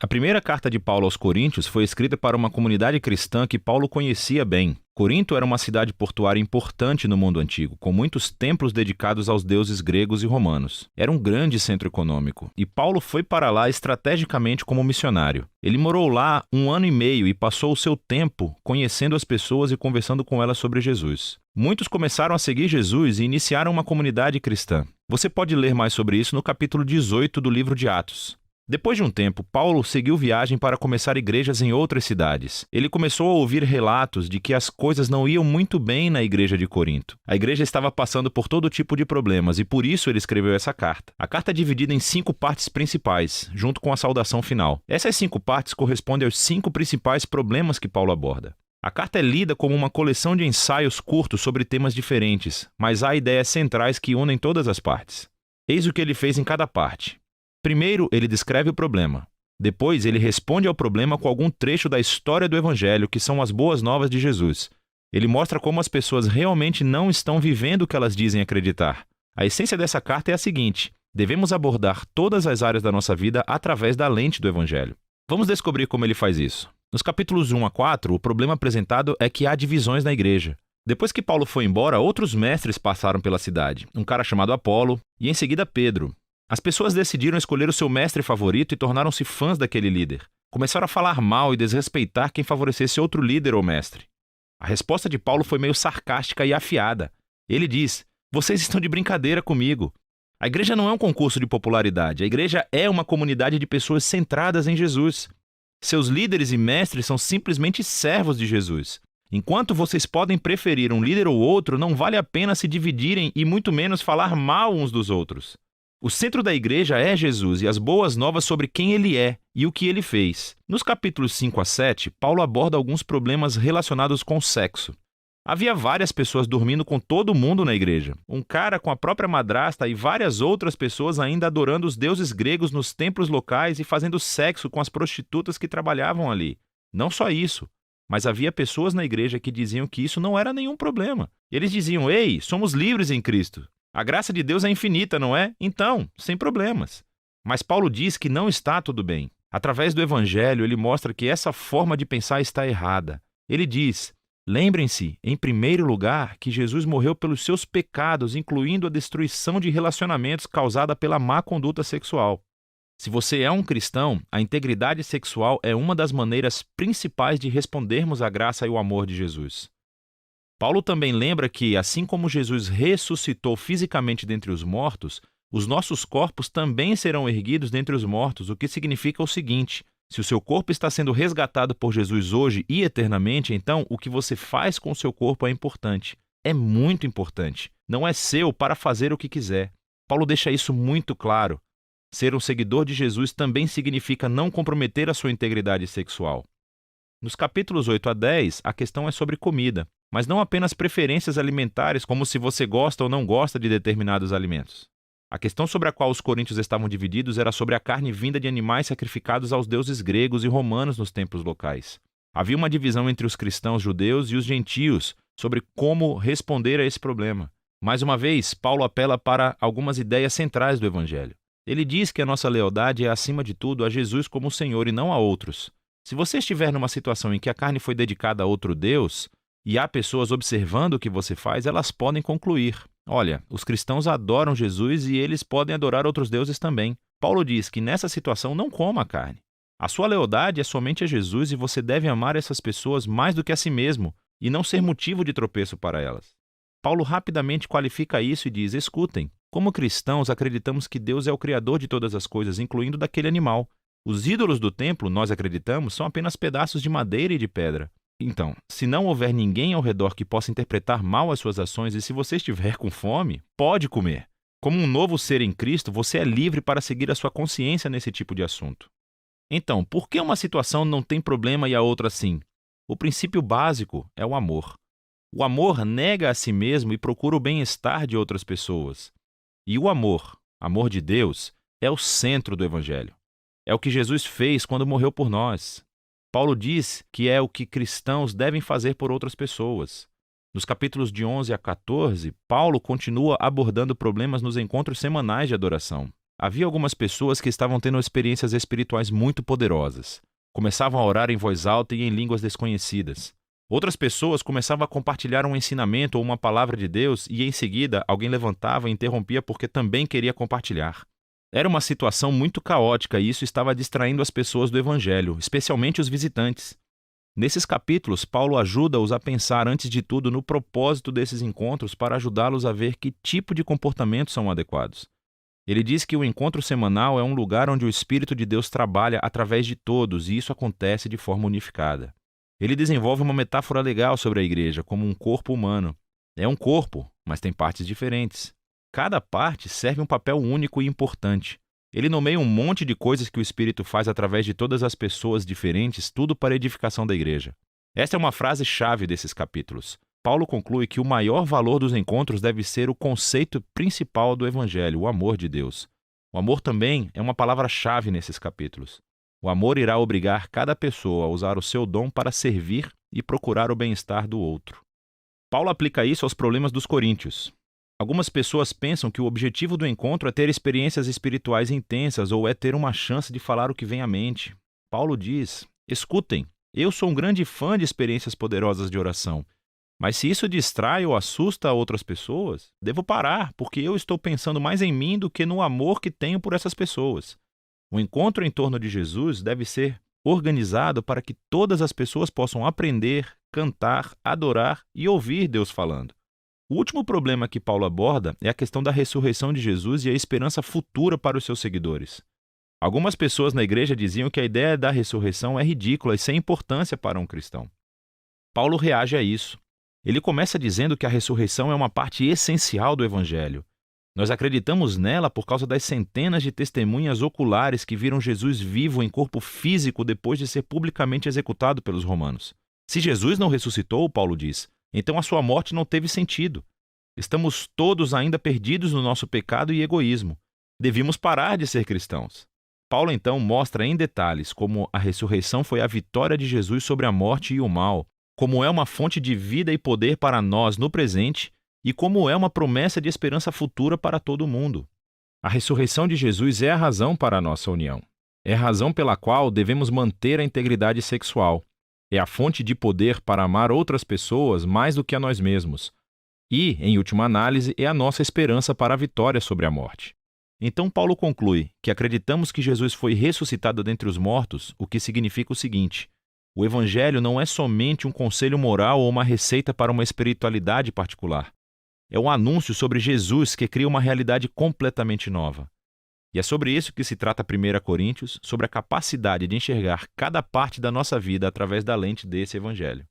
A primeira carta de Paulo aos Coríntios foi escrita para uma comunidade cristã que Paulo conhecia bem. Corinto era uma cidade portuária importante no mundo antigo, com muitos templos dedicados aos deuses gregos e romanos. Era um grande centro econômico, e Paulo foi para lá estrategicamente como missionário. Ele morou lá 1 ano e meio e passou o seu tempo conhecendo as pessoas e conversando com elas sobre Jesus. Muitos começaram a seguir Jesus e iniciaram uma comunidade cristã. Você pode ler mais sobre isso no capítulo 18 do livro de Atos. Depois de um tempo, Paulo seguiu viagem para começar igrejas em outras cidades. Ele começou a ouvir relatos de que as coisas não iam muito bem na igreja de Corinto. A igreja estava passando por todo tipo de problemas e por isso ele escreveu essa carta. A carta é dividida em 5 partes principais, junto com a saudação final. Essas 5 partes correspondem aos 5 principais problemas que Paulo aborda. A carta é lida como uma coleção de ensaios curtos sobre temas diferentes, mas há ideias centrais que unem todas as partes. Eis o que ele fez em cada parte. Primeiro, ele descreve o problema. Depois, ele responde ao problema com algum trecho da história do Evangelho, que são as boas novas de Jesus. Ele mostra como as pessoas realmente não estão vivendo o que elas dizem acreditar. A essência dessa carta é a seguinte: devemos abordar todas as áreas da nossa vida através da lente do Evangelho. Vamos descobrir como ele faz isso. Nos capítulos 1 a 4, o problema apresentado é que há divisões na igreja. Depois que Paulo foi embora, outros mestres passaram pela cidade. Um cara chamado Apolo e, em seguida, Pedro. As pessoas decidiram escolher o seu mestre favorito e tornaram-se fãs daquele líder. Começaram a falar mal e desrespeitar quem favorecesse outro líder ou mestre. A resposta de Paulo foi meio sarcástica e afiada. Ele diz: "Vocês estão de brincadeira comigo. A igreja não é um concurso de popularidade. A igreja é uma comunidade de pessoas centradas em Jesus. Seus líderes e mestres são simplesmente servos de Jesus. Enquanto vocês podem preferir um líder ou outro, não vale a pena se dividirem e muito menos falar mal uns dos outros. O centro da igreja é Jesus e as boas novas sobre quem ele é e o que ele fez." Nos capítulos 5 a 7, Paulo aborda alguns problemas relacionados com o sexo. Havia várias pessoas dormindo com todo mundo na igreja. Um cara com a própria madrasta e várias outras pessoas ainda adorando os deuses gregos nos templos locais e fazendo sexo com as prostitutas que trabalhavam ali. Não só isso, mas havia pessoas na igreja que diziam que isso não era nenhum problema. Eles diziam: "Ei, somos livres em Cristo. A graça de Deus é infinita, não é? Então, sem problemas." Mas Paulo diz que não está tudo bem. Através do Evangelho, ele mostra que essa forma de pensar está errada. Ele diz: "Lembrem-se, em primeiro lugar, que Jesus morreu pelos seus pecados, incluindo a destruição de relacionamentos causada pela má conduta sexual." Se você é um cristão, a integridade sexual é uma das maneiras principais de respondermos à graça e ao amor de Jesus. Paulo também lembra que, assim como Jesus ressuscitou fisicamente dentre os mortos, os nossos corpos também serão erguidos dentre os mortos, o que significa o seguinte: se o seu corpo está sendo resgatado por Jesus hoje e eternamente, então o que você faz com o seu corpo é importante. É muito importante. Não é seu para fazer o que quiser. Paulo deixa isso muito claro. Ser um seguidor de Jesus também significa não comprometer a sua integridade sexual. Nos capítulos 8 a 10, a questão é sobre comida, mas não apenas preferências alimentares, como se você gosta ou não gosta de determinados alimentos. A questão sobre a qual os coríntios estavam divididos era sobre a carne vinda de animais sacrificados aos deuses gregos e romanos nos templos locais. Havia uma divisão entre os cristãos judeus e os gentios sobre como responder a esse problema. Mais uma vez, Paulo apela para algumas ideias centrais do Evangelho. Ele diz que a nossa lealdade é, acima de tudo, a Jesus como Senhor e não a outros. Se você estiver numa situação em que a carne foi dedicada a outro Deus, e há pessoas observando o que você faz, elas podem concluir: olha, os cristãos adoram Jesus e eles podem adorar outros deuses também. Paulo diz que nessa situação não coma a carne. A sua lealdade é somente a Jesus e você deve amar essas pessoas mais do que a si mesmo e não ser motivo de tropeço para elas. Paulo rapidamente qualifica isso e diz: escutem, como cristãos acreditamos que Deus é o Criador de todas as coisas, incluindo daquele animal. Os ídolos do templo, nós acreditamos, são apenas pedaços de madeira e de pedra. Então, se não houver ninguém ao redor que possa interpretar mal as suas ações e se você estiver com fome, pode comer. Como um novo ser em Cristo, você é livre para seguir a sua consciência nesse tipo de assunto. Então, por que uma situação não tem problema e a outra sim? O princípio básico é o amor. O amor nega a si mesmo e procura o bem-estar de outras pessoas. E o amor de Deus, é o centro do Evangelho. É o que Jesus fez quando morreu por nós. Paulo diz que é o que cristãos devem fazer por outras pessoas. Nos capítulos de 11 a 14, Paulo continua abordando problemas nos encontros semanais de adoração. Havia algumas pessoas que estavam tendo experiências espirituais muito poderosas. Começavam a orar em voz alta e em línguas desconhecidas. Outras pessoas começavam a compartilhar um ensinamento ou uma palavra de Deus e, em seguida, alguém levantava e interrompia porque também queria compartilhar. Era uma situação muito caótica e isso estava distraindo as pessoas do Evangelho, especialmente os visitantes. Nesses capítulos, Paulo ajuda-os a pensar antes de tudo no propósito desses encontros para ajudá-los a ver que tipo de comportamentos são adequados. Ele diz que o encontro semanal é um lugar onde o Espírito de Deus trabalha através de todos e isso acontece de forma unificada. Ele desenvolve uma metáfora legal sobre a igreja como um corpo humano. É um corpo, mas tem partes diferentes. Cada parte serve um papel único e importante. Ele nomeia um monte de coisas que o Espírito faz através de todas as pessoas diferentes, tudo para a edificação da igreja. Esta é uma frase-chave desses capítulos. Paulo conclui que o maior valor dos encontros deve ser o conceito principal do Evangelho, o amor de Deus. O amor também é uma palavra-chave nesses capítulos. O amor irá obrigar cada pessoa a usar o seu dom para servir e procurar o bem-estar do outro. Paulo aplica isso aos problemas dos coríntios. Algumas pessoas pensam que o objetivo do encontro é ter experiências espirituais intensas ou é ter uma chance de falar o que vem à mente. Paulo diz: escutem, eu sou um grande fã de experiências poderosas de oração. Mas se isso distrai ou assusta outras pessoas, devo parar, porque eu estou pensando mais em mim do que no amor que tenho por essas pessoas. O encontro em torno de Jesus deve ser organizado para que todas as pessoas possam aprender, cantar, adorar e ouvir Deus falando. O último problema que Paulo aborda é a questão da ressurreição de Jesus e a esperança futura para os seus seguidores. Algumas pessoas na igreja diziam que a ideia da ressurreição é ridícula e sem importância para um cristão. Paulo reage a isso. Ele começa dizendo que a ressurreição é uma parte essencial do Evangelho. Nós acreditamos nela por causa das centenas de testemunhas oculares que viram Jesus vivo em corpo físico depois de ser publicamente executado pelos romanos. Se Jesus não ressuscitou, Paulo diz, então a sua morte não teve sentido. Estamos todos ainda perdidos no nosso pecado e egoísmo. Devíamos parar de ser cristãos. Paulo então mostra em detalhes como a ressurreição foi a vitória de Jesus sobre a morte e o mal, como é uma fonte de vida e poder para nós no presente e como é uma promessa de esperança futura para todo mundo. A ressurreição de Jesus é a razão para a nossa união. É a razão pela qual devemos manter a integridade sexual. É a fonte de poder para amar outras pessoas mais do que a nós mesmos. E, em última análise, é a nossa esperança para a vitória sobre a morte. Então Paulo conclui que acreditamos que Jesus foi ressuscitado dentre os mortos, o que significa o seguinte: o Evangelho não é somente um conselho moral ou uma receita para uma espiritualidade particular. É um anúncio sobre Jesus que cria uma realidade completamente nova. E é sobre isso que se trata 1 Coríntios, sobre a capacidade de enxergar cada parte da nossa vida através da lente desse Evangelho.